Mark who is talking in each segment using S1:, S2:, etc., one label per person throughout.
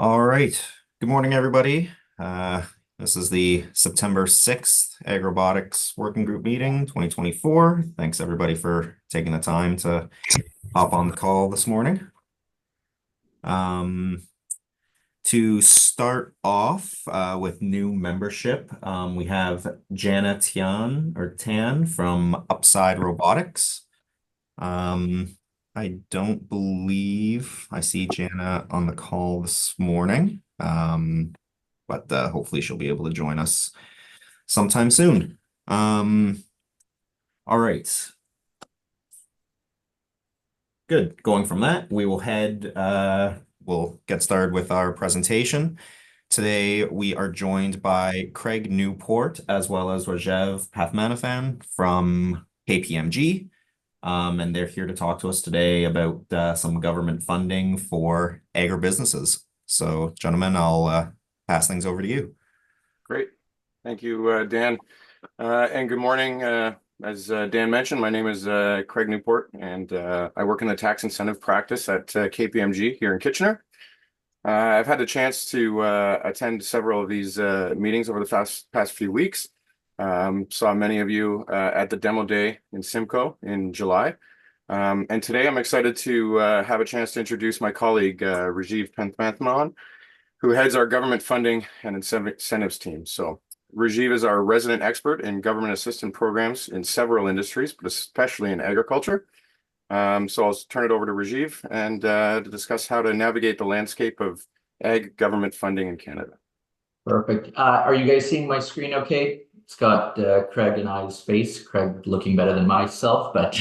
S1: All right. Good morning, everybody. This is the September 6th AgRobotics Working Group Meeting 2024. Thanks, everybody, for taking the time to hop on the call this morning. To start off with new membership, we have Jana Tan from Upside Robotics. I don't believe I see Jana on the call this morning, but hopefully she'll be able to join us sometime soon. All right. Good. Going from that, we'll get started with our presentation. Today, we are joined by Craig Newport as well as Rajev Pathmanathan from KPMG. And they're here to talk to us today about some government funding for agribusinesses. So, gentlemen, I'll pass things over to you.
S2: Great. Thank you, Dan. And good morning. As Dan mentioned, my name is Craig Newport, and I work in the tax incentive practice at KPMG here in Kitchener. I've had the chance to attend several of these meetings over the past few weeks. Saw many of you at the demo day in Simcoe in July. And today I'm excited to have a chance to introduce my colleague, Rajev Pathmanathan, who heads our government funding and incentives team. So Rajev is our resident expert in government assistance programs in several industries, but especially in agriculture. So I'll turn it over to Rajev and to discuss how to navigate the landscape of ag government funding in Canada.
S3: Perfect. Are you guys seeing my screen okay? It's got Craig and I's face. Craig looking better than myself, but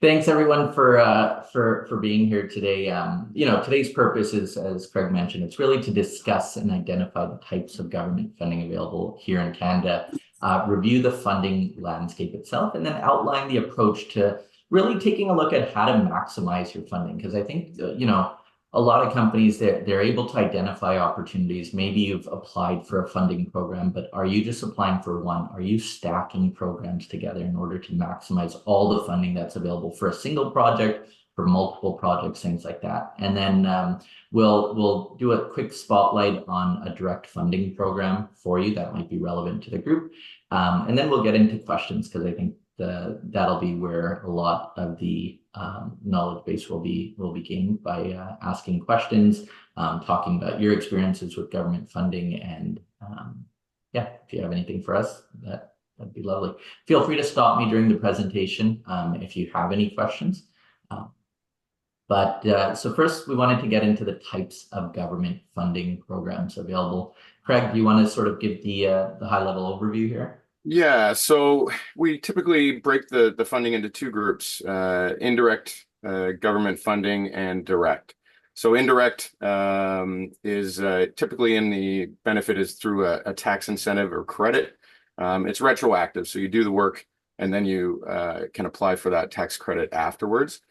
S3: thanks everyone for being here today. Today's purpose is, as Craig mentioned, it's really to discuss and identify the types of government funding available here in Canada, review the funding landscape itself, and then outline the approach to really taking a look at how to maximize your funding. Because I think, a lot of companies, they're able to identify opportunities. Maybe you've applied for a funding program, but are you just applying for one? Are you stacking programs together in order to maximize all the funding that's available for a single project, for multiple projects, things like that? And then we'll do a quick spotlight on a direct funding program for you that might be relevant to the group. And then we'll get into questions, because I think that'll be where a lot of the knowledge base will be gained by asking questions, talking about your experiences with government funding, and if you have anything for us, that'd be lovely. Feel free to stop me during the presentation if you have any questions. So first, we wanted to get into the types of government funding programs available. Craig, do you want to sort of give the high-level overview here?
S2: Yeah, so we typically break the funding into two groups, indirect government funding and direct. So indirect is typically the benefit is through a tax incentive or credit. It's retroactive, so you do the work and then you can apply for that tax credit afterwards,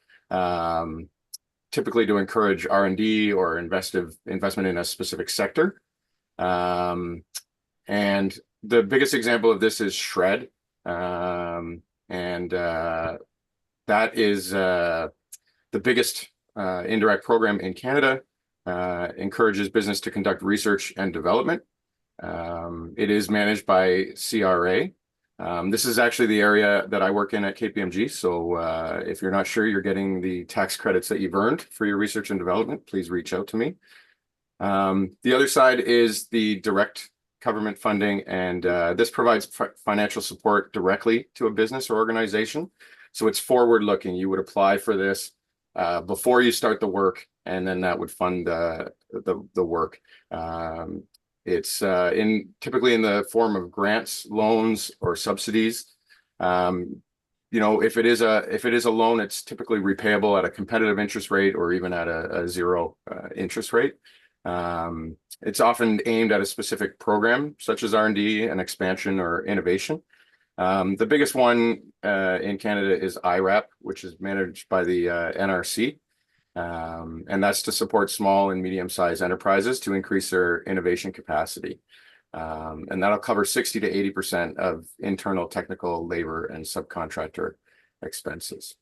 S2: typically to encourage R&D or investment in a specific sector. And the biggest example of this is SHRED, and that is the biggest indirect program in Canada. Encourages business to conduct research and development. It is managed by CRA. This is actually the area that I work in at KPMG. So if you're not sure you're getting the tax credits that you've earned for your research and development, please reach out to me. The other side is the direct government funding, and this provides financial support directly to a business or organization. So it's forward-looking. You would apply for this before you start the work, and then that would fund the work. It's typically in the form of grants, loans, or subsidies. If it is a loan, it's typically repayable at a competitive interest rate or even at a zero interest rate. It's often aimed at a specific program, such as R&D and expansion or innovation. The biggest one in Canada is IRAP, which is managed by the NRC. And that's to support small and medium-sized enterprises to increase their innovation capacity. And that'll cover 60 to 80% of internal technical labor and subcontractor expenses.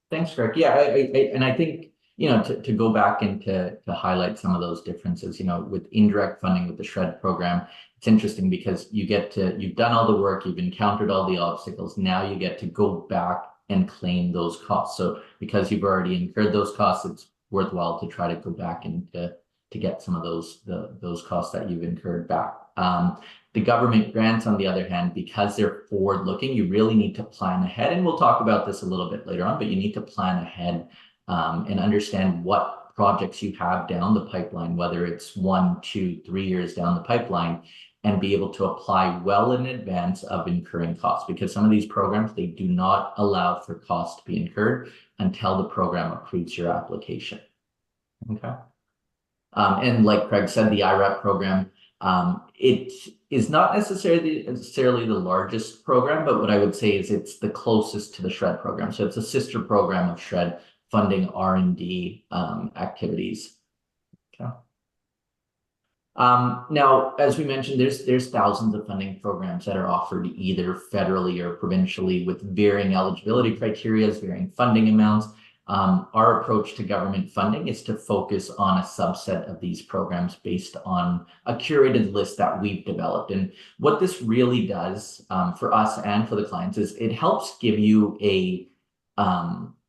S3: Thanks, Greg. Yeah, I think to go back and to highlight some of those differences, with indirect funding with the SHRED program, it's interesting because you've done all the work, you've encountered all the obstacles. Now you get to go back and claim those costs. So because you've already incurred those costs, it's worthwhile to try to go back and to get some of those costs that you've incurred back. The government grants, on the other hand, because they're forward-looking, you really need to plan ahead. And we'll talk about this a little bit later on, but you need to plan ahead and understand what projects you have down the pipeline, whether it's 1, 2, 3 years down the pipeline, and be able to apply well in advance of incurring costs. Because some of these programs, they do not allow for costs to be incurred until the program approves your application. Okay. And like Craig said, the IRAP program, it is not necessarily the largest program, but what I would say is it's the closest to the SHRED program. So it's a sister program of SHRED funding R&D activities. Okay. Now, as we mentioned, there's thousands of funding programs that are offered either federally or provincially with varying eligibility criteria, varying funding amounts. Our approach to government funding is to focus on a subset of these programs based on a curated list that we've developed. And what this really does for us and for the clients is it helps give you a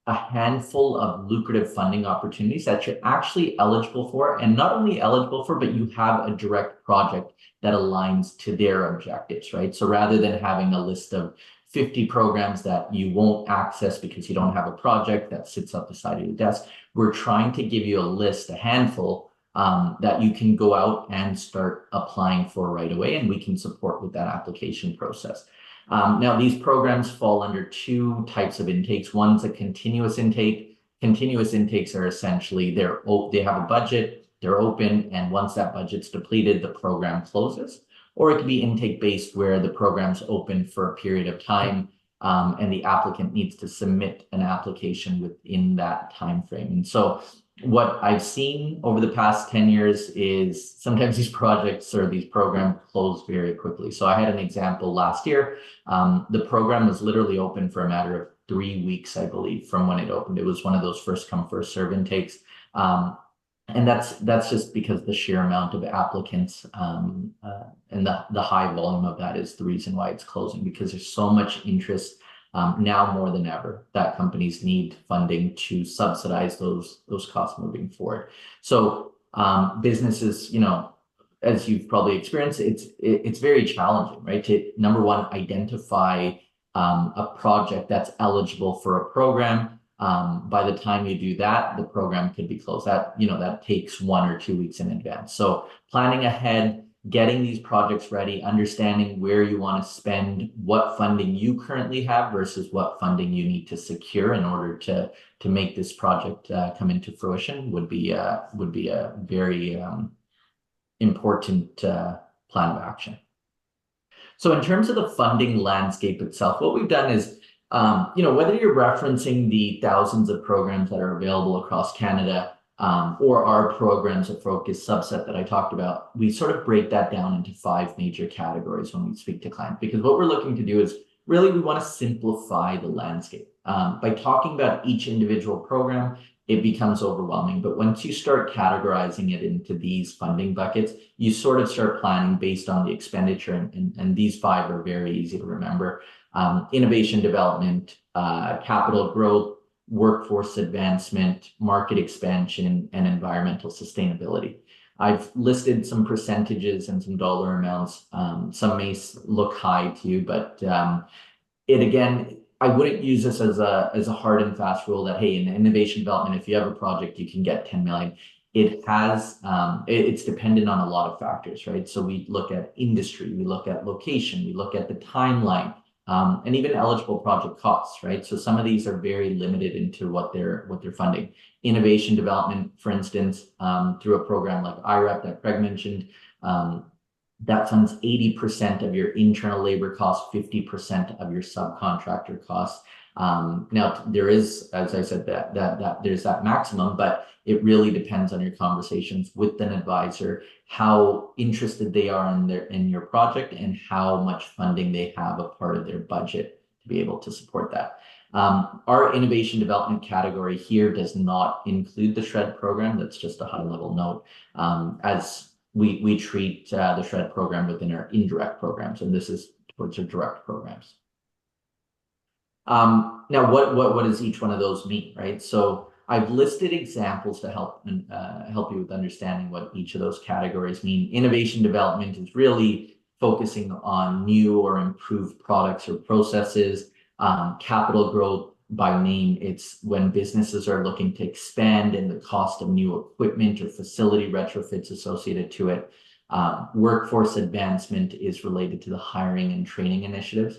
S3: handful of lucrative funding opportunities that you're actually eligible for, and not only eligible for, but you have a direct project that aligns to their objectives, right? So rather than having a list of 50 programs that you won't access because you don't have a project that sits up the side of your desk, we're trying to give you a list, a handful, that you can go out and start applying for right away, and we can support with that application process. Now, these programs fall under 2 types of intakes. One's a continuous intake. Continuous intakes are essentially, they have a budget, they're open, and once that budget's depleted, the program closes. Or it can be intake-based, where the program's open for a period of time, and the applicant needs to submit an application within that time frame. And so what I've seen over the past 10 years is sometimes these projects or these programs close very quickly. So I had an example last year. The program was literally open for a matter of 3 weeks, I believe, from when it opened. It was one of those first come, first serve intakes. And that's just because the sheer amount of applicants and the high volume of that is the reason why it's closing, because there's so much interest now more than ever that companies need funding to subsidize those costs moving forward. So businesses, as you've probably experienced, it's very challenging, right? To, number one, identify a project that's eligible for a program. By the time you do that, the program could be closed. That takes 1 or 2 weeks in advance. So planning ahead, getting these projects ready, understanding where you want to spend, what funding you currently have versus what funding you need to secure in order to make this project come into fruition would be a very important plan of action. So in terms of the funding landscape itself, what we've done is, whether you're referencing the thousands of programs that are available across Canada, or our programs of focus subset that I talked about, we sort of break that down into 5 major categories when we speak to clients, because what we're looking to do is really we want to simplify the landscape. By talking about each individual program, it becomes overwhelming. But once you start categorizing it into these funding buckets, you sort of start planning based on the expenditure. And these 5 are very easy to remember. Innovation development, capital growth, workforce advancement, market expansion, and environmental sustainability. I've listed some percentages and some dollar amounts. Some may look high to you, but I wouldn't use this as a hard and fast rule that, hey, in innovation development, if you have a project, you can get 10 million. It's dependent on a lot of factors, right? So we look at industry, we look at location, we look at the timeline, and even eligible project costs, right? So some of these are very limited into what they're funding. Innovation development, for instance, through a program like IRAP that Craig mentioned, that funds 80% of your internal labor costs, 50% of your subcontractor costs. Now there is, as I said, that there's that maximum, but it really depends on your conversations with an advisor, how interested they are in your project, and how much funding they have a part of their budget to be able to support that. Our innovation development category here does not include the SHRED program. That's just a high-level note, as we treat the SHRED program within our indirect programs, and this is towards our direct programs. Now, what does each one of those mean, right? So I've listed examples to help you with understanding what each of those categories mean. Innovation development is really focusing on new or improved products or processes. Capital growth, by name, it's when businesses are looking to expand and the cost of new equipment or facility retrofits associated to it. Workforce advancement is related to the hiring and training initiatives.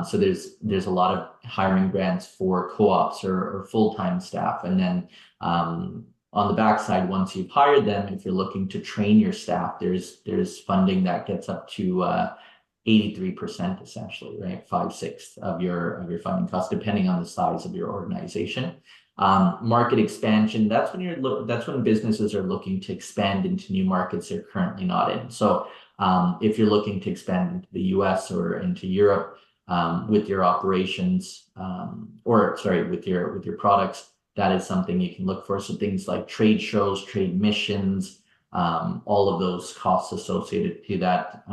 S3: So there's a lot of hiring grants for co-ops or full-time staff. And then on the backside, once you've hired them, if you're looking to train your staff, there's funding that gets up to 83% essentially, right? 5/6 of your funding cost, depending on the size of your organization. Market expansion, that's when businesses are looking to expand into new markets they're currently not in. So if you're looking to expand into the US or into Europe with your operations, with your products, that is something you can look for. So things like trade shows, trade missions, all of those costs associated to that.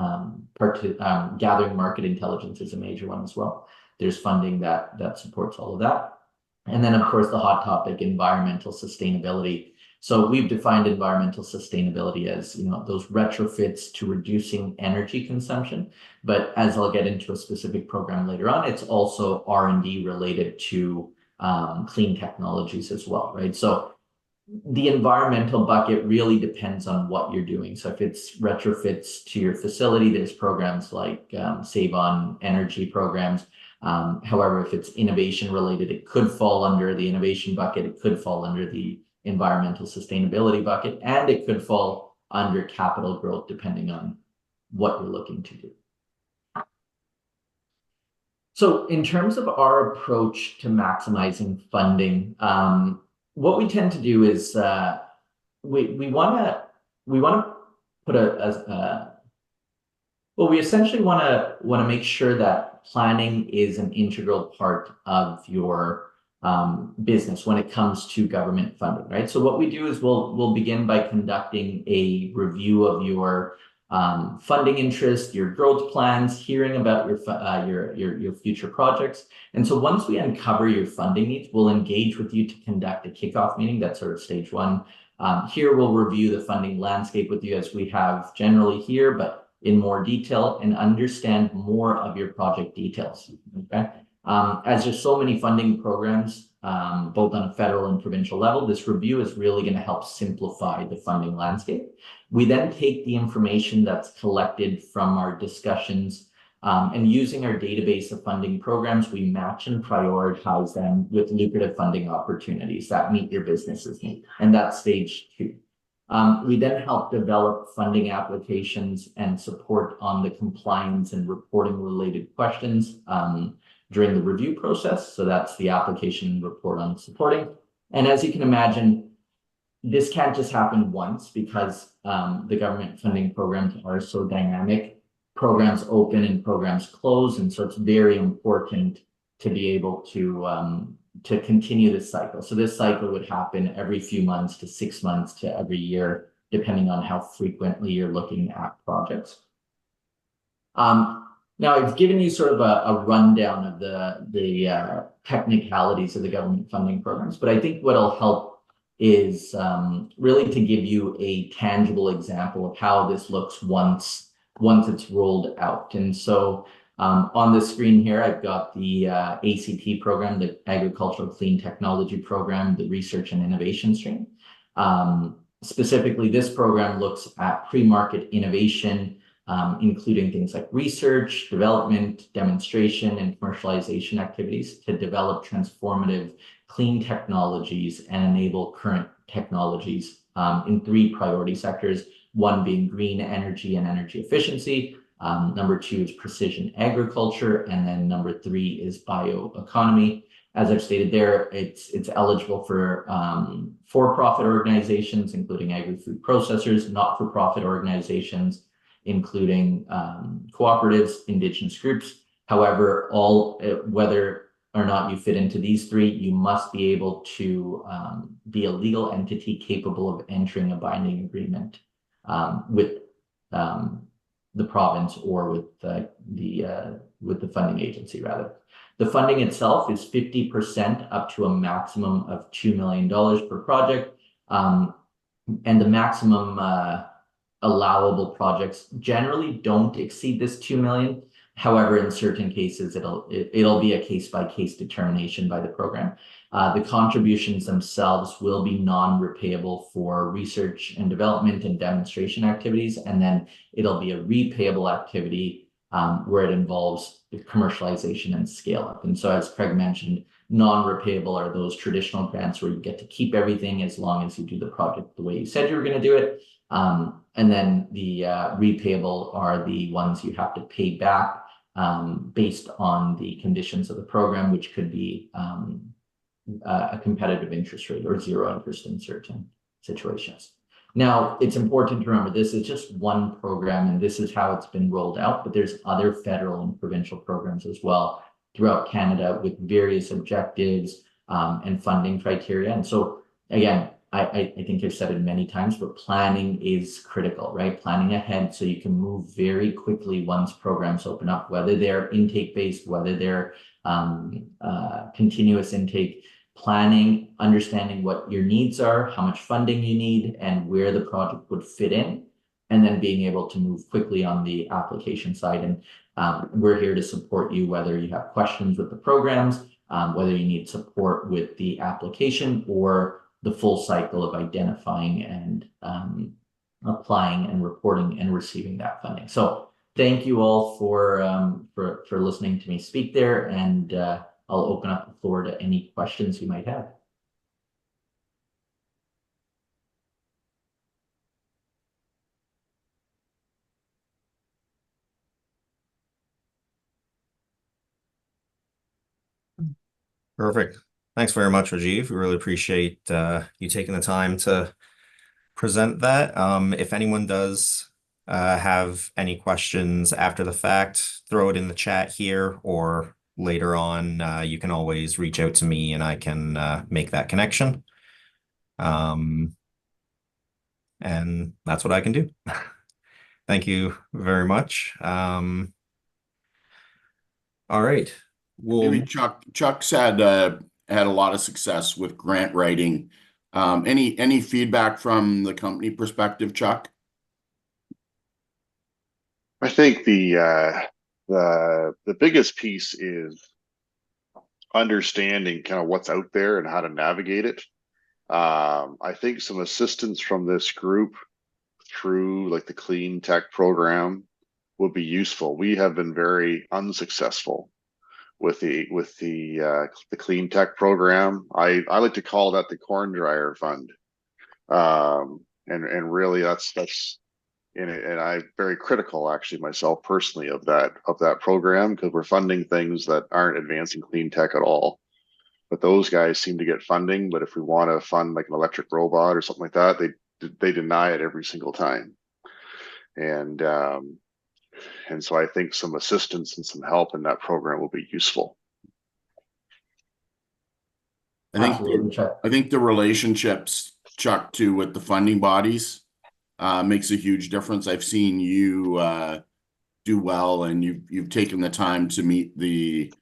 S3: Gathering market intelligence is a major one as well. There's funding that supports all of that. And then, of course, the hot topic, environmental sustainability. So we've defined environmental sustainability as, those retrofits to reducing energy consumption. But as I'll get into a specific program later on, it's also R&D related to clean technologies as well, right? So the environmental bucket really depends on what you're doing. So if it's retrofits to your facility, there's programs like Save on Energy programs. However, if it's innovation related, it could fall under the innovation bucket. It could fall under the environmental sustainability bucket, and it could fall under capital growth, depending on what you're looking to do. So in terms of our approach to maximizing funding, what we tend to do is we want to put we essentially want to make sure that planning is an integral part of your business when it comes to government funding, right? So what we do is we'll begin by conducting a review of your funding interest, your growth plans, hearing about your future projects. And so once we uncover your funding needs, we'll engage with you to conduct a kickoff meeting. That's sort of stage one. Here we'll review the funding landscape with you as we have generally here, but in more detail, and understand more of your project details, okay? As there's so many funding programs, both on a federal and provincial level, this review is really going to help simplify the funding landscape. We then take the information that's collected from our discussions, and using our database of funding programs, we match and prioritize them with lucrative funding opportunities that meet your business's needs. And that's stage two. We then help develop funding applications and support on the compliance and reporting related questions during the review process. So that's the application report on supporting. And as you can imagine, this can't just happen once because the government funding programs are so dynamic. Programs open and programs close. And so it's very important to be able to continue this cycle. So this cycle would happen every few months to 6 months to every year, depending on how frequently you're looking at projects. Now, I've given you sort of a rundown of the technicalities of the government funding programs, but I think what'll help is really to give you a tangible example of how this looks once it's rolled out. And so on the screen here, I've got the ACT program, the Agricultural Clean Technology Program, the Research and Innovation stream. Specifically, this program looks at pre-market innovation, including things like research, development, demonstration, and commercialization activities to develop transformative clean technologies and enable current technologies in 3 priority sectors, one being green energy and energy efficiency. Number 2 is precision agriculture, and then number 3 is bioeconomy. As I've stated there, it's eligible for for-profit organizations, including agri-food processors, not-for-profit organizations, including cooperatives, indigenous groups. However, whether or not you fit into these three, you must be able to be a legal entity capable of entering a binding agreement with the province or with the funding agency rather. The funding itself is 50% up to a maximum of $2 million per project. And the maximum allowable projects generally don't exceed this 2 million. However, in certain cases, it'll be a case-by-case determination by the program. The contributions themselves will be non-repayable for research and development and demonstration activities, and then it'll be a repayable activity where it involves commercialization and scale-up. And so, as Craig mentioned, non-repayable are those traditional grants where you get to keep everything as long as you do the project the way you said you were going to do it. And then the repayable are the ones you have to pay back based on the conditions of the program, which could be a competitive interest rate or zero interest in certain situations. Now, it's important to remember this is just one program and this is how it's been rolled out, but there's other federal and provincial programs as well throughout Canada with various objectives and funding criteria. And so again, I think I've said it many times, but planning is critical, right? Planning ahead so you can move very quickly once programs open up, whether they're intake-based, whether they're continuous intake. Planning, understanding what your needs are, how much funding you need, and where the project would fit in, and then being able to move quickly on the application side. And we're here to support you, whether you have questions with the programs, whether you need support with the application or the full cycle of identifying and applying and reporting and receiving that funding. So thank you all for listening to me speak there, and I'll open up the floor to any questions you might have.
S1: Perfect. Thanks very much, Rajiv. We really appreciate you taking the time to present that. If anyone does have any questions after the fact, throw it in the chat here, or later on, you can always reach out to me and I can make that connection. And that's what I can do. Thank you very much. All right.
S4: Maybe Chuck's had a lot of success with grant writing. Any feedback from the company perspective, Chuck?
S5: I think the biggest piece is understanding kind of what's out there and how to navigate it. I think some assistance from this group through like the clean tech program would be useful. We have been very unsuccessful with the clean tech program. I like to call that the corn dryer fund. And really that's and I'm very critical actually myself personally of that program, because we're funding things that aren't advancing clean tech at all. But those guys seem to get funding. But if we want to fund like an electric robot or something like that, they deny it every single time. And so I think some assistance and some help in that program will be useful.
S4: I think the relationships, Chuck, too, with the funding bodies makes a huge difference. I've seen you do well, and you've taken the time to meet the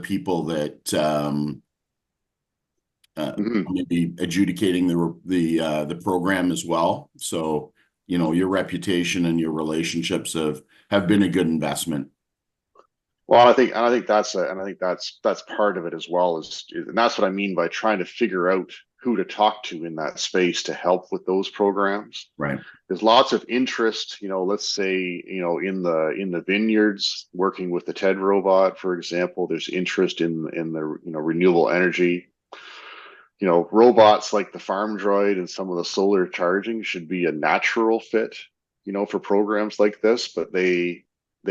S4: people that maybe adjudicating the program as well. So your reputation and your relationships have been a good investment.
S5: Well, I think that's part of it as well, and that's what I mean by trying to figure out who to talk to in that space to help with those programs.
S4: Right.
S5: There's lots of interest, let's say, in the vineyards, working with the TED robot, for example. There's interest in the renewable energy. Robots like the farm droid and some of the solar charging should be a natural fit, for programs like this, but they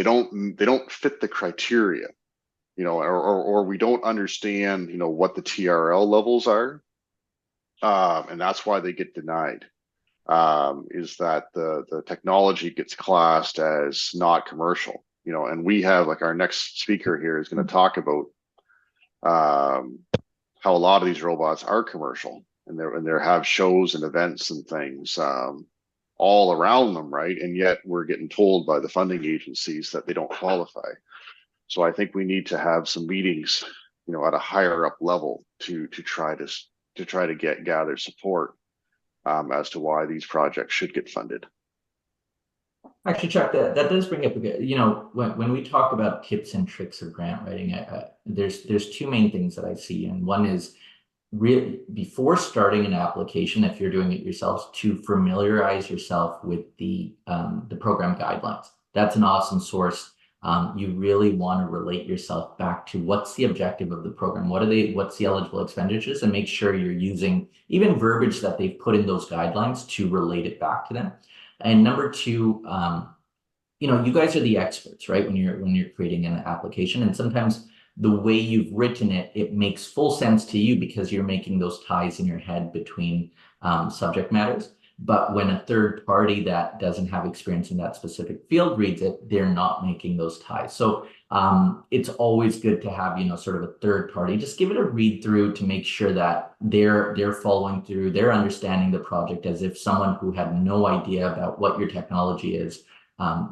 S5: don't fit the criteria, or we don't understand, what the TRL levels are. And that's why they get denied, is that the technology gets classed as not commercial, and we have, like, our next speaker here is going to talk about how a lot of these robots are commercial, and there have shows and events and things all around them, right? And yet we're getting told by the funding agencies that they don't qualify. So I think we need to have some meetings, at a higher up level to try to gather support as to why these projects should get funded.
S3: Actually, Chuck, that does bring up a good, when we talk about tips and tricks of grant writing, there's two main things that I see, and one is really before starting an application, if you're doing it yourselves, to familiarize yourself with the program guidelines. That's an awesome source. You really want to relate yourself back to what's the objective of the program, what's the eligible expenditures, and make sure you're using even verbiage that they've put in those guidelines to relate it back to them. And number two, you guys are the experts, right? When you're creating an application, and sometimes the way you've written it, it makes full sense to you because you're making those ties in your head between subject matters. But when a third party that doesn't have experience in that specific field reads it, they're not making those ties. So it's always good to have, sort of a third party. Just give it a read through to make sure that they're following through, they're understanding the project as if someone who had no idea about what your technology is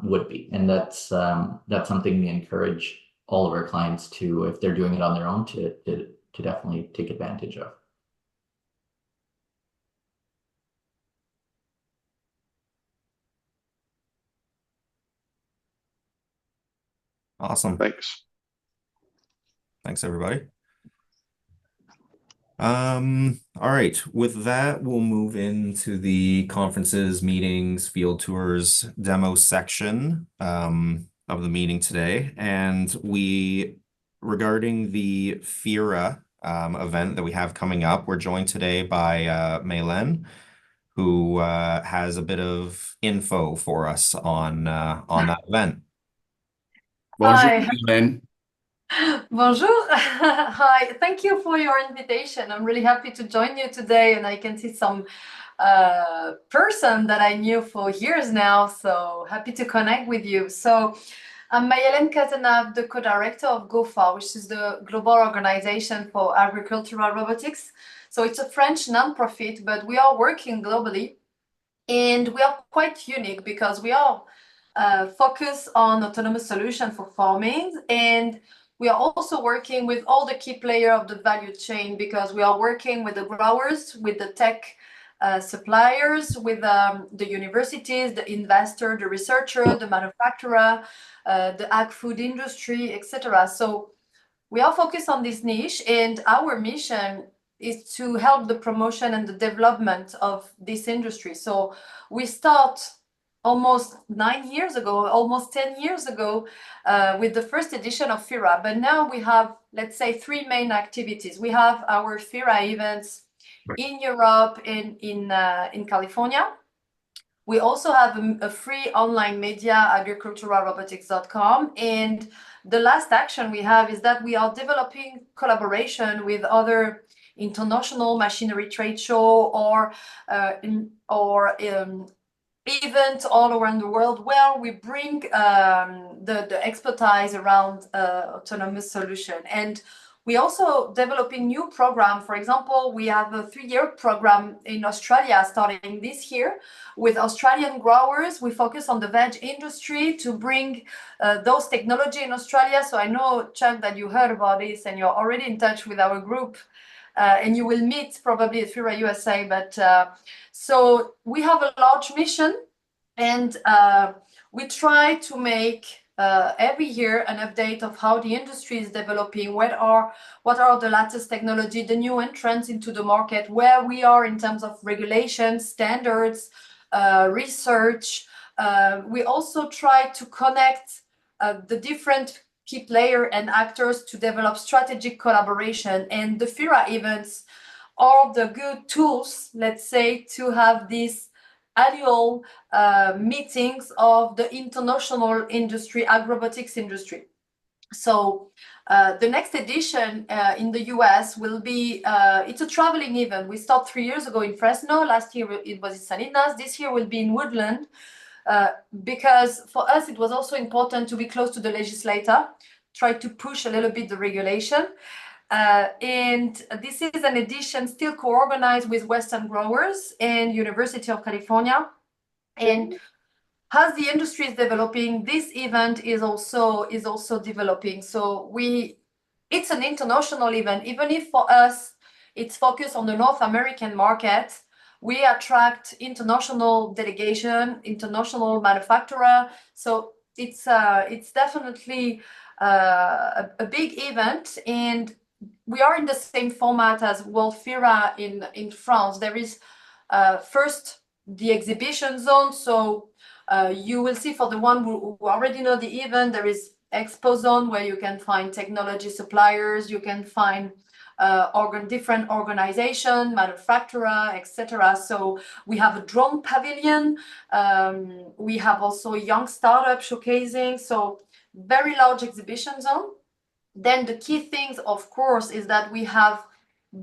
S3: would be. And that's something we encourage all of our clients to, if they're doing it on their own, to definitely take advantage of.
S1: Awesome.
S5: Thanks.
S1: Thanks, everybody. All right. With that, we'll move into the conferences, meetings, field tours, demo section of the meeting today. And regarding the FIRA event that we have coming up, we're joined today by Maylen, who has a bit of info for us on that event.
S4: Bonjour,
S6: Hi.
S4: Maylen.
S6: Bonjour. Hi. Thank you for your invitation. I'm really happy to join you today, and I can see some person that I knew for years now, so happy to connect with you. So I'm Mayelen Cazenave, the co-director of GOFA, which is the global organization for agricultural robotics. So it's a French nonprofit, but we are working globally, and we are quite unique because we are focused on autonomous solution for farming, and we are also working with all the key players of the value chain because we are working with the growers, with the tech suppliers, with the universities, the investor, the researcher, the manufacturer, the ag food industry, etc. So we are focused on this niche, and our mission is to help the promotion and the development of this industry. So we start almost 9 years ago, almost 10 years ago, with the first edition of FIRA. But now we have, let's say, 3 main activities. We have our FIRA events in Europe and in California. We also have a free online media, agriculturalrobotics.com. And the last action we have is that we are developing collaboration with other international machinery trade show or events all around the world where we bring the expertise around autonomous solution. And we also developing new program. For example, we have a 3-year program in Australia starting this year with Australian growers. We focus on the veg industry to bring those technology in Australia. So I know, Chuck, that you heard about this and you're already in touch with our group. And you will meet probably at FIRA USA. But so we have a large mission, and we try to make every year an update of how the industry is developing, what are the latest technology, the new entrants into the market, where we are in terms of regulations, standards, research. We also try to connect the different key players and actors to develop strategic collaboration. And the FIRA events are the good tools, let's say, to have these annual meetings of the international industry, AgRobotics industry. So the next edition in the US will be, it's a traveling event. We started 3 years ago in Fresno. Last year it was in Salinas. This year will be in Woodland. Because for us, it was also important to be close to the legislator, try to push a little bit the regulation. And this is an edition still co-organized with Western Growers and University of California. And as the industry is developing, this event is also developing. So it's an international event, even if for us it's focused on the North American market. We attract international delegation, international manufacturer. So it's definitely a big event, and we are in the same format as World FIRA in France. There is first the exhibition zone. So you will see, for the one who already know the event, there is expo zone where you can find technology suppliers, you can find different organization, manufacturer, etc. So we have a drone pavilion. We have also young startup showcasing. So very large exhibition zone. Then the key things, of course, is that we have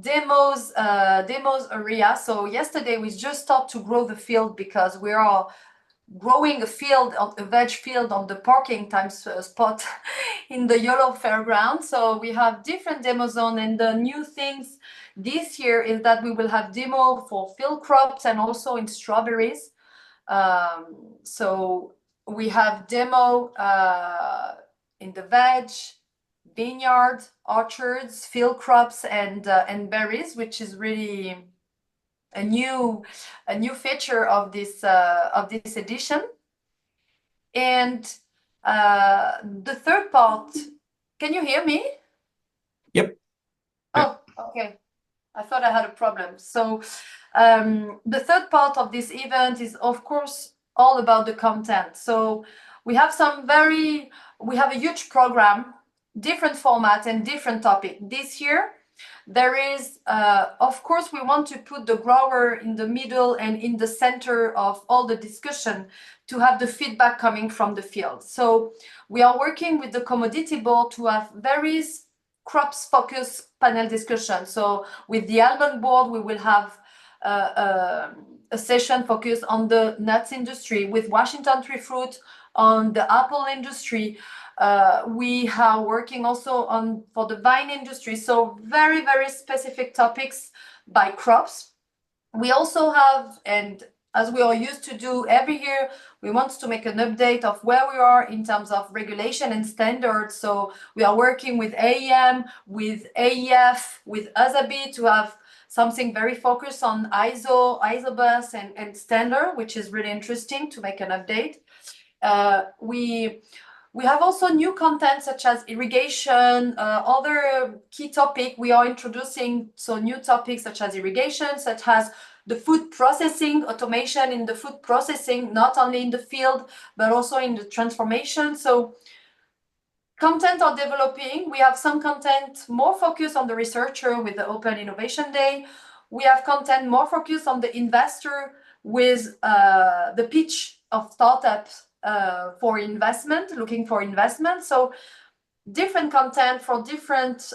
S6: demos area. So yesterday we just started to grow the field because we are growing a veg field on the parking times spot in the yellow fairground. So we have different demo zone, and the new things this year is that we will have demo for field crops and also in strawberries. So we have demo in the veg, vineyard, orchards, field crops, and berries, which is really a new feature of this edition. And the third part, can you hear me?
S1: Yep.
S6: Oh, okay. I thought I had a problem. So the third part of this event is, of course, all about the content. So we have a huge program, different format and different topic. This year, there is, of course, we want to put the grower in the middle and in the center of all the discussion to have the feedback coming from the field. So we are working with the commodity board to have various crops focused panel discussion. So with the almond board, we will have a session focused on the nuts industry, with Washington Tree Fruit on the apple industry. We are working also for the vine industry. So very, very specific topics by crops. We also have, and as we are used to do every year, we want to make an update of where we are in terms of regulation and standards. So we are working with AEM, with AEF, with ASABI to have something very focused on ISOBUS and standard, which is really interesting to make an update. We have also new content such as irrigation, other key topic we are introducing. So new topics such as irrigation, such as the food processing, automation in the food processing, not only in the field, but also in the transformation. So content are developing. We have some content more focused on the researcher with the Open Innovation Day. We have content more focused on the investor with the pitch of startups for investment, looking for investment. So different content for different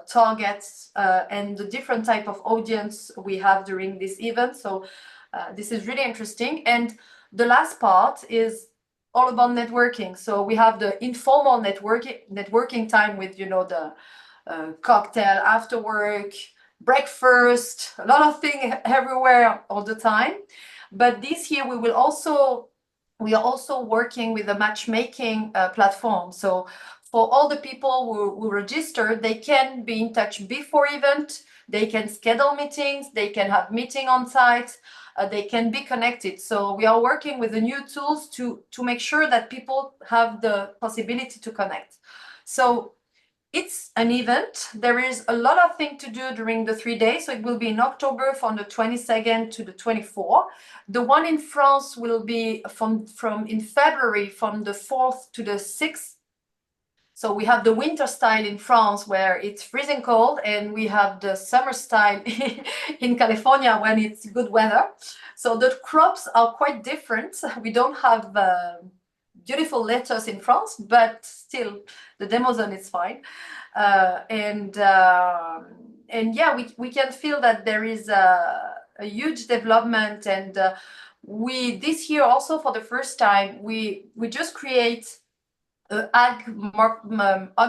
S6: targets and the different type of audience we have during this event. So this is really interesting. And the last part is all about networking. So we have the informal networking time with, the cocktail after work, breakfast, a lot of things everywhere all the time. But this year we are also working with a matchmaking platform. So for all the people who register, they can be in touch before event, they can schedule meetings, they can have meeting on site, they can be connected. So we are working with the new tools to make sure that people have the possibility to connect. So it's an event. There is a lot of things to do during the 3 days. So it will be in October from the 22nd to the 24th. The one in France will be from in February from the 4th to the 6th. So we have the winter style in France where it's freezing cold, and we have the summer style in California when it's good weather. So the crops are quite different. We don't have beautiful lettuce in France, but still the demo zone is fine. And yeah, we can feel that there is a huge development. And we this year also, for the first time, we just create ag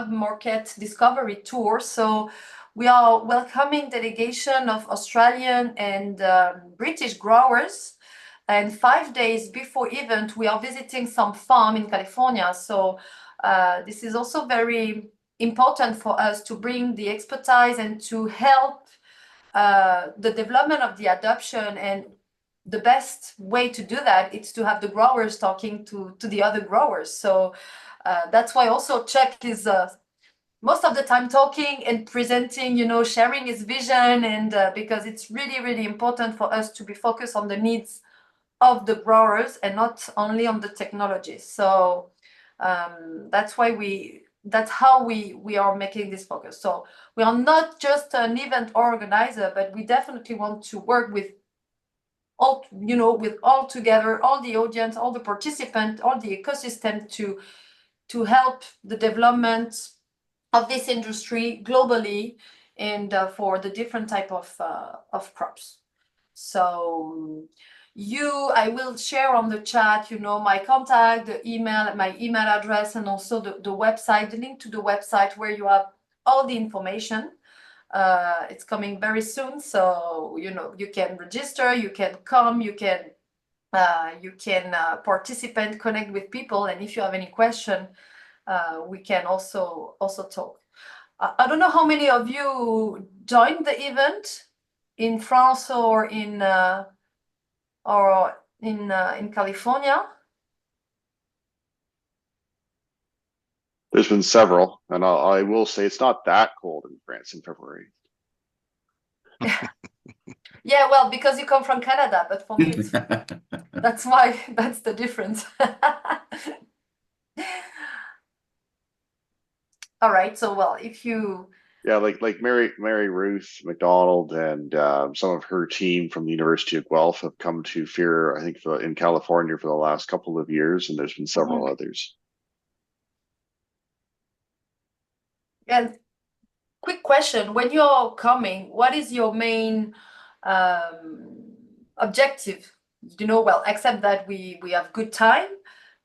S6: market discovery tour. So we are welcoming delegation of Australian and British growers. And 5 days before event, we are visiting some farm in California. So this is also very important for us to bring the expertise and to help the development of the adoption. And the best way to do that is to have the growers talking to the other growers. So that's why also Chuck is most of the time talking and presenting, sharing his vision, and because it's really, really important for us to be focused on the needs of the growers and not only on the technology. So that's how we are making this focus. So we are not just an event organizer, but we definitely want to work with all together, all the audience, all the participants, all the ecosystem to help the development of this industry globally and for the different type of crops. So I will share on the chat, my contact, my email address, and also the website, the link to the website where you have all the information. It's coming very soon, so you can register, you can come, you can participate, connect with people, and if you have any question, we can also talk. I don't know how many of you joined the event in France or in California.
S5: There's been several, and I will say it's not that cold in France in February.
S6: Yeah, well, because you come from Canada, but for me, that's why that's the difference. All right, so well, if you
S5: like Mary Ruth McDonald and some of her team from the University of Guelph have come to FEAR, I think, in California for the last couple of years, and there's been several others.
S6: And quick question: when you're coming, what is your main objective? Well, except that we have good time,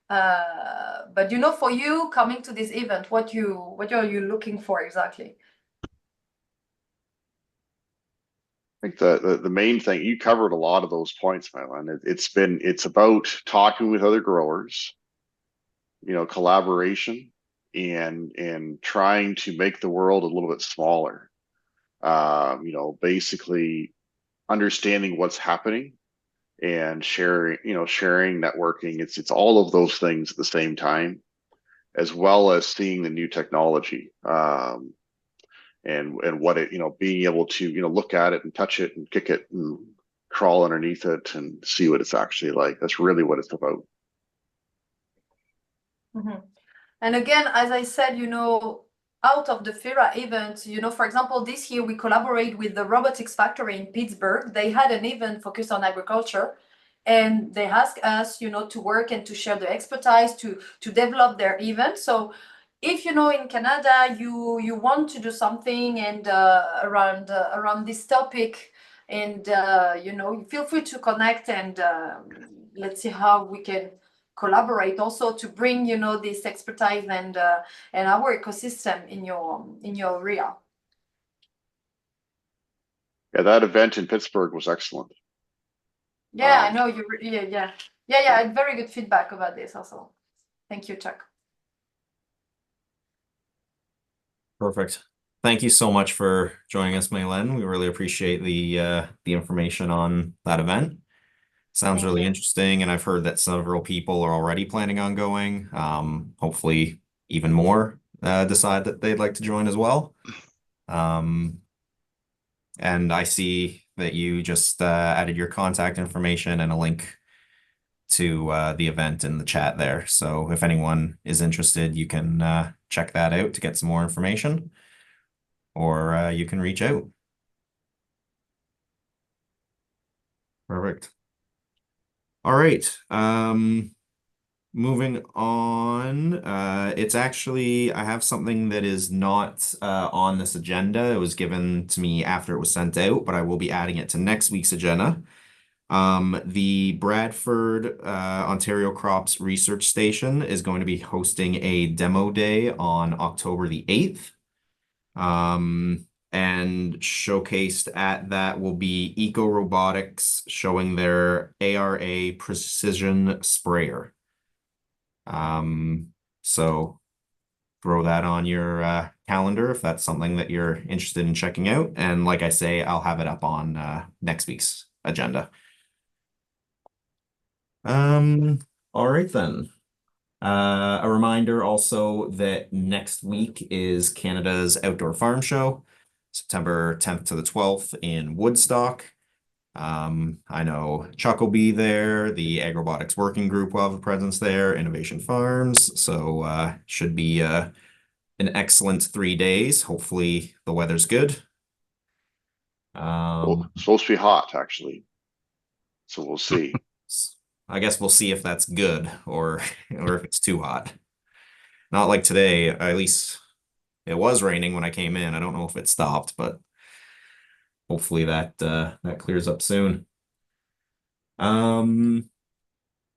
S6: but for you coming to this event, what are you looking for exactly?
S5: I think the main thing, you covered a lot of those points, Mylan. It's about talking with other growers, collaboration, and trying to make the world a little bit smaller. Basically understanding what's happening and sharing, networking. It's all of those things at the same time, as well as seeing the new technology. And what it, being able to, look at it and touch it and kick it and crawl underneath it and see what it's actually like. That's really what it's about.
S6: Mm-hmm. And again, as I said, out of the FIRA event, for example, this year we collaborate with the robotics factory in Pittsburgh. They had an event focused on agriculture, and they asked us, to work and to share the expertise to develop their event. So if in Canada you want to do something and around this topic, and feel free to connect, and let's see how we can collaborate also to bring this expertise and our ecosystem in your area.
S5: Yeah, that event in Pittsburgh was excellent.
S6: Yeah, I know you. Yeah. I had very good feedback about this also. Thank you, Chuck.
S1: Perfect. Thank you so much for joining us, Maylen. We really appreciate the information on that event. Sounds really interesting, and I've heard that several people are already planning on going. Hopefully, even more decide that they'd like to join as well. And I see that you just added your contact information and a link to the event in the chat there. So if anyone is interested, you can check that out to get some more information, or you can reach out. Perfect. All right. Moving on. It's actually, I have something that is not on this agenda. It was given to me after it was sent out, but I will be adding it to next week's agenda. The Bradford, Ontario Crops Research Station is going to be hosting a demo day on October the 8th. And showcased at that will be AgRobotics showing their ARA precision sprayer. So throw that on your calendar if that's something that you're interested in checking out. And like I say, I'll have it up on next week's agenda. All right then. A reminder also that next week is Canada's Outdoor Farm Show, September 10th to the 12th in Woodstock. I know Chuck will be there. The AgRobotics Working Group will have a presence there, Innovation Farms. So should be an excellent 3 days. Hopefully the weather's good.
S5: Well, it's supposed to be hot, actually. So we'll see.
S1: I guess we'll see if that's good or if it's too hot. Not like today, at least it was raining when I came in. I don't know if it stopped, but hopefully that clears up soon. Project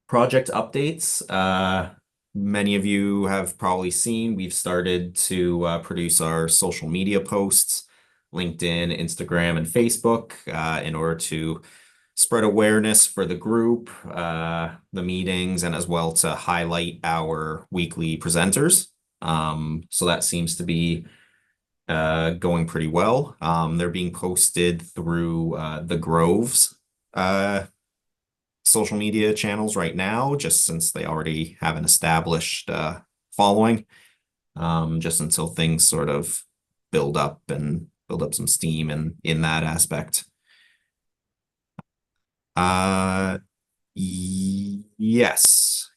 S1: updates. Many of you have probably seen we've started to produce our social media posts, LinkedIn, Instagram, and Facebook, in order to spread awareness for the group, the meetings, and as well to highlight our weekly presenters. So that seems to be going pretty well. They're being posted through the Groves social media channels right now, just since they already have an established following, just until things sort of build up some steam in that aspect. Yes,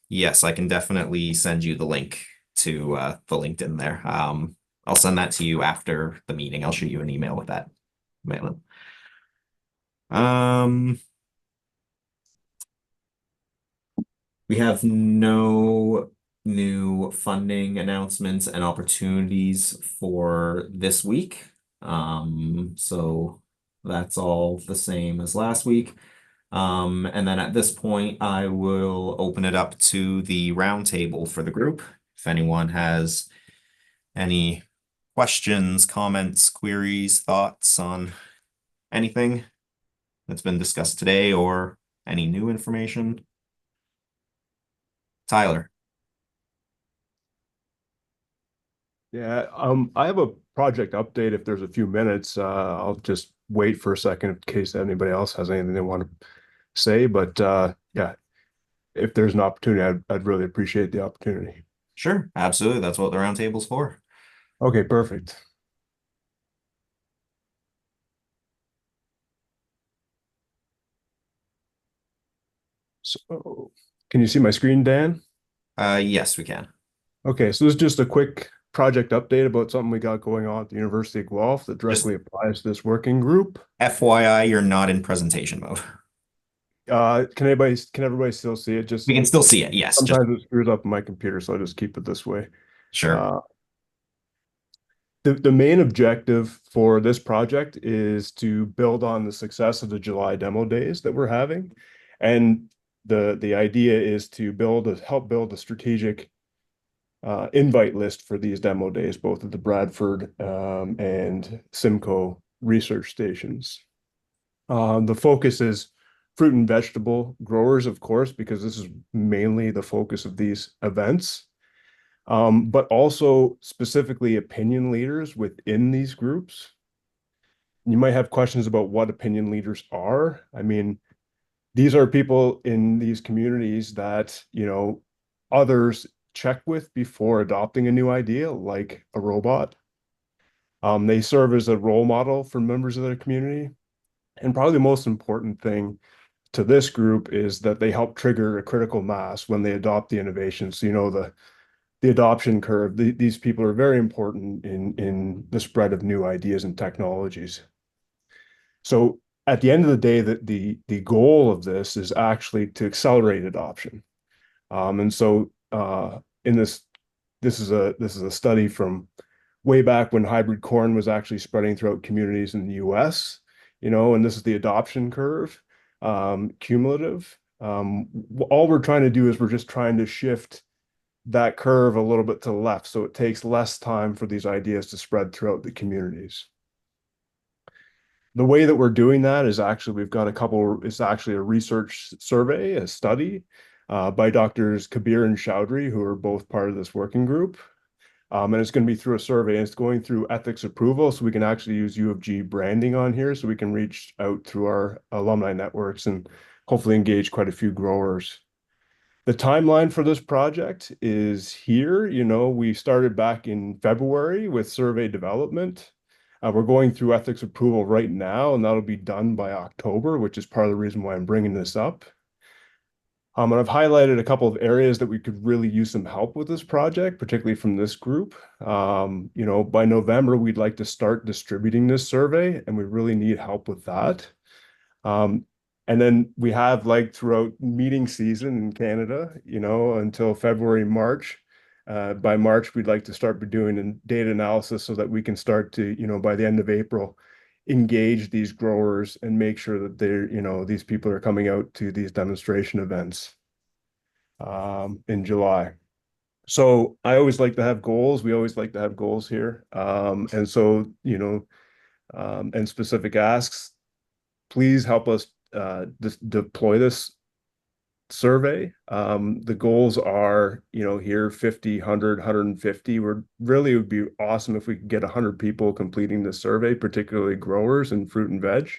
S1: I can definitely send you the link to the LinkedIn there. I'll send that to you after the meeting. I'll shoot you an email with that. We have no new funding announcements and opportunities for this week. So that's all the same as last week. And then at this point, I will open it up to the roundtable for the group. If anyone has any questions, comments, queries, thoughts on anything that's been discussed today or any new information. Tyler.
S7: Yeah, I have a project update if there's a few minutes. I'll just wait for a second in case anybody else has anything they want to say. But yeah, if there's an opportunity, I'd really appreciate the opportunity.
S1: Sure, absolutely. That's what the roundtable's for.
S7: Okay, perfect. So, can you see my screen, Dan?
S1: Yes, we can.
S7: Okay, so this is just a quick project update about something we got going on at the University of Guelph that directly applies to this working group.
S1: FYI, you're not in presentation mode.
S7: Can everybody still see it? Just
S1: We can still see it, yes.
S7: Sometimes it screws up my computer, so I'll just keep it this way.
S1: Sure.
S7: The main objective for this project is to build on the success of the July demo days that we're having. And the idea is to help build a strategic invite list for these demo days, both at the Bradford and Simcoe research stations. The focus is fruit and vegetable growers, of course, because this is mainly the focus of these events. But also specifically opinion leaders within these groups. You might have questions about what opinion leaders are. I mean, these are people in these communities that, others check with before adopting a new idea, like a robot. They serve as a role model for members of their community. And probably the most important thing to this group is that they help trigger a critical mass when they adopt the innovation. So, the adoption curve, these people are very important in the spread of new ideas and technologies. So at the end of the day, the goal of this is actually to accelerate adoption. And so in this is a study from way back when hybrid corn was actually spreading throughout communities in the US, and this is the adoption curve. cumulative. All we're trying to do is we're just trying to shift that curve a little bit to the left, so it takes less time for these ideas to spread throughout the communities. The way that we're doing that is actually it's actually a research survey, a study by doctors Kabir and Chowdhury, who are both part of this working group. And it's going to be through a survey, and it's going through ethics approval, so we can actually use U of G branding on here, so we can reach out through our alumni networks and hopefully engage quite a few growers. The timeline for this project is here. We started back in February with survey development. We're going through ethics approval right now, and that'll be done by October, which is part of the reason why I'm bringing this up. And I've highlighted a couple of areas that we could really use some help with this project, particularly from this group. By November, we'd like to start distributing this survey, and we really need help with that. And then we have, like, throughout meeting season in Canada, until February, March. By March, we'd like to start doing a data analysis so that we can start to, by the end of April, engage these growers and make sure that these people are coming out to these demonstration events in July. So I always like to have goals. We always like to have goals here. And so, and specific asks, please help us deploy this survey. The goals are, here 50, 100, 150. It would be awesome if we could get 100 people completing the survey, particularly growers in fruit and veg.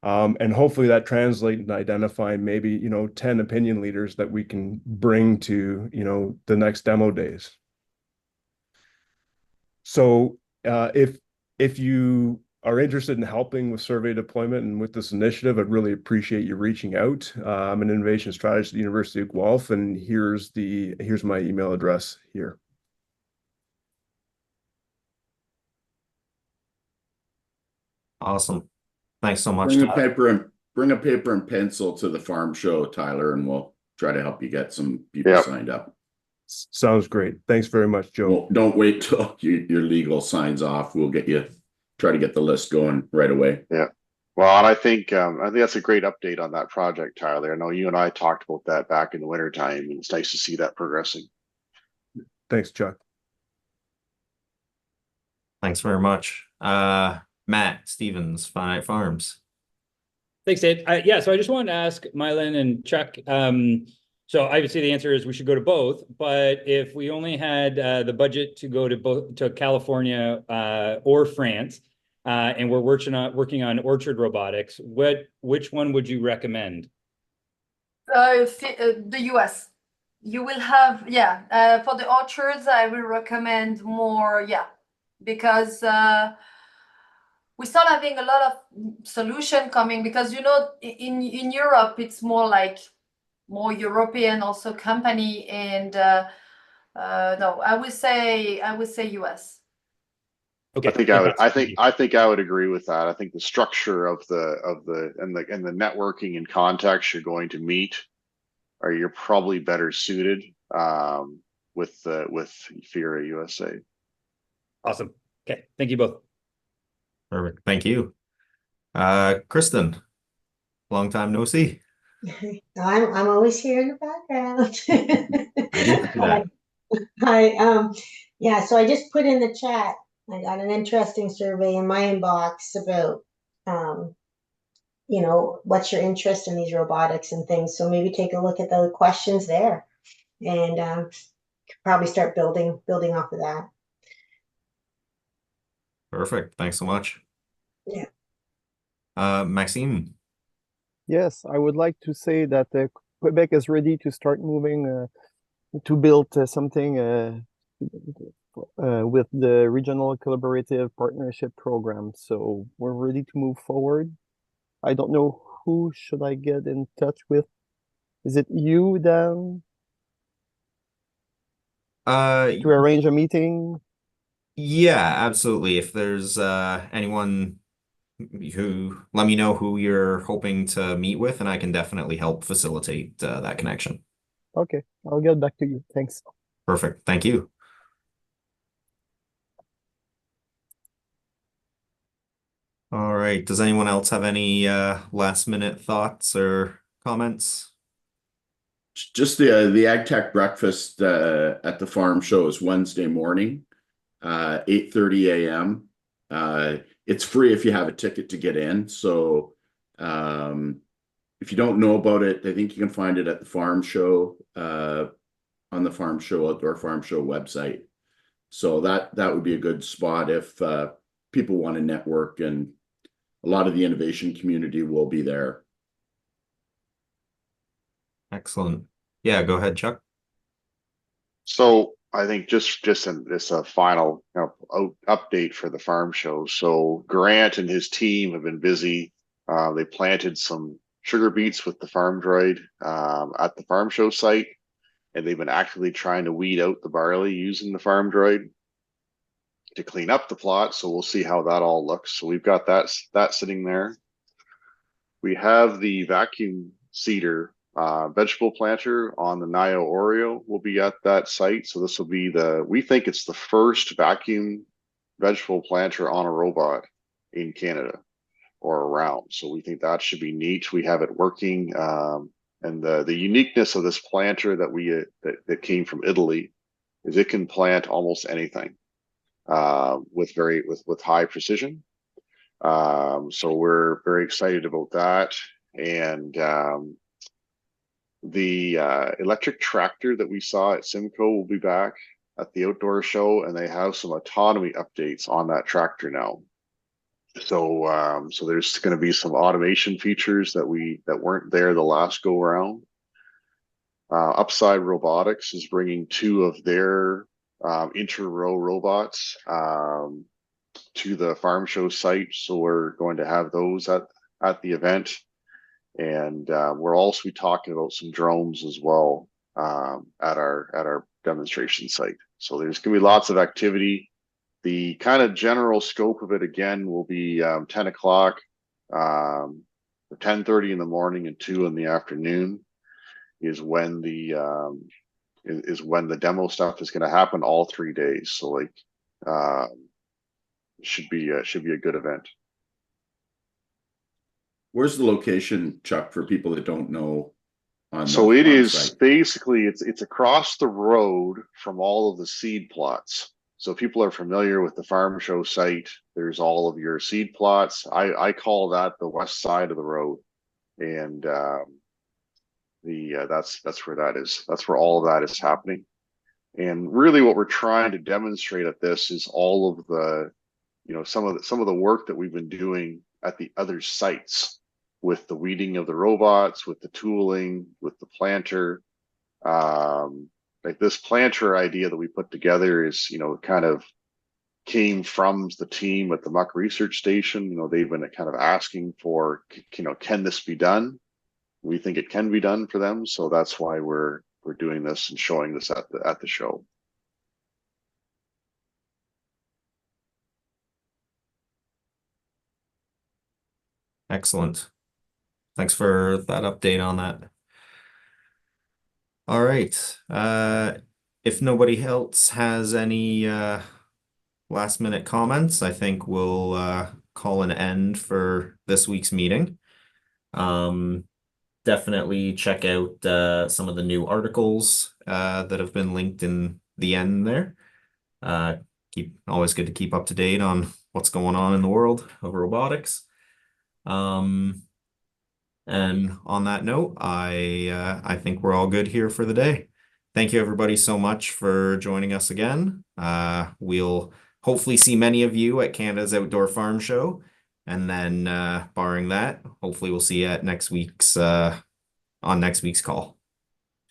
S7: And hopefully that translates into identifying maybe, 10 opinion leaders that we can bring to, the next demo days. So if you are interested in helping with survey deployment and with this initiative, I'd really appreciate you reaching out. I'm an innovation strategist at the University of Guelph, and here's my email address here.
S1: Awesome. Thanks so much.
S4: Bring a paper and pencil to the farm show, Tyler, and we'll try to help you get some people signed up.
S7: Sounds great. Thanks very much, Joe.
S4: Well, don't wait till your legal signs off. We'll try to get the list going right away.
S5: Yeah. Well, and I think that's a great update on that project, Tyler. I know you and I talked about that back in the winter time, and it's nice to see that progressing.
S7: Thanks, Chuck.
S1: Thanks very much. Matt Stevens, Finite Farms.
S8: Thanks, Dave. So I just wanted to ask Mylan and Chuck. So obviously the answer is we should go to both, but if we only had the budget to go to California or France, and we're working on orchard robotics, which one would you recommend?
S6: The US. You will have, for the orchards, I will recommend more, because we start having a lot of solution coming, because in Europe it's more European also company, and no, I would say US.
S8: Okay.
S5: I think I would agree with that. I think the structure of the networking and contacts you're going to meet you're probably better suited with FIRA USA.
S8: Awesome. Okay. Thank you both.
S1: Perfect. Thank you. Kristen, long time no see.
S9: I'm always here in the background.
S1: I do see that.
S9: Hi. So I just put in the chat. I got an interesting survey in my inbox about what's your interest in these robotics and things. So maybe take a look at the questions there, and probably start building off of that.
S1: Perfect. Thanks so much.
S9: Yeah.
S1: Maxime.
S10: Yes, I would like to say that Quebec is ready to start moving to build something with the Regional Collaborative Partnership Program. So we're ready to move forward. I don't know who should I get in touch with. Is it you, Dan? To arrange a meeting?
S1: Yeah, absolutely. If there's anyone who, let me know who you're hoping to meet with, and I can definitely help facilitate that connection.
S10: Okay, I'll get back to you. Thanks.
S1: Perfect. Thank you. All right. Does anyone else have any last minute thoughts or comments?
S4: Just the Ag Tech breakfast at the farm show is Wednesday morning, 8:30 a.m. It's free if you have a ticket to get in. So if you don't know about it, I think you can find it at the farm show, on the farm show, outdoor farm show website. So that would be a good spot if people want to network, and a lot of the innovation community will be there.
S1: Excellent. Yeah, go ahead, Chuck.
S5: So I think just this a final update for the farm show. So Grant and his team have been busy. They planted some sugar beets with the farm droid at the farm show site, and they've been actively trying to weed out the barley using the farm droid to clean up the plot. So we'll see how that all looks. So we've got that sitting there. We have the vacuum seeder vegetable planter on the Nio Oreo will be at that site. So this will be we think it's the first vacuum vegetable planter on a robot in Canada or around. So we think that should be neat. We have it working. And the uniqueness of this planter that came from Italy is it can plant almost anything with high precision. So we're very excited about that. And the electric tractor that we saw at Simcoe will be back at the outdoor show, and they have some autonomy updates on that tractor now. So so there's going to be some automation features that weren't there the last go around. Upside Robotics is bringing 2 of their inter-row robots to the farm show site, so we're going to have those at the event. And we're also be talking about some drones as well at our demonstration site. So there's going to be lots of activity. The kind of general scope of it again will be 10 o'clock, 10:30 in the morning and 2 in the afternoon is when the demo stuff is going to happen all 3 days. So like should be a good event.
S4: Where's the location, Chuck, for people that don't know?
S5: So it is basically it's across the road from all of the seed plots. So if people are familiar with the farm show site, there's all of your seed plots. I call that the west side of the road, and that's where that is. That's where all of that is happening. And really, what we're trying to demonstrate at this is all of the, some of the work that we've been doing at the other sites with the weeding of the robots, with the tooling, with the planter. Like this planter idea that we put together is, kind of came from the team at the Muck Research Station. They've been kind of asking for, can this be done? We think it can be done for them. So that's why we're doing this and showing this at the show.
S1: Excellent. Thanks for that update on that. All right. If nobody else has any last minute comments, I think we'll call an end for this week's meeting. Definitely check out some of the new articles that have been linked in the end there. Always good to keep up to date on what's going on in the world of robotics. And on that note, I think we're all good here for the day. Thank you everybody so much for joining us again. We'll hopefully see many of you at Canada's Outdoor Farm Show. And then barring that, hopefully we'll see you at next week's on next week's call.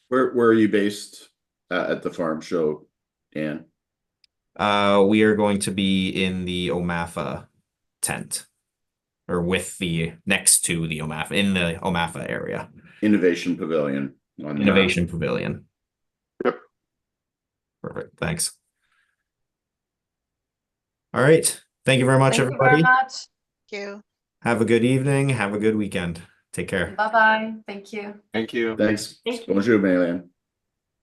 S4: Where are you based at the farm show, Dan?
S1: We are going to be in the OMAFA tent, or with the next to the OMAFA, in the OMAFA area.
S4: Innovation Pavilion.
S1: Innovation Pavilion.
S5: Yep.
S1: Perfect. Thanks. All right. Thank you very much, everybody.
S6: Thank you very much.
S11: Thank you.
S1: Have a good evening. Have a good weekend. Take care.
S6: Bye-bye. Thank you.
S2: Thank you.
S4: Thanks.
S9: Thank you.
S4: Bonjour, Maylin.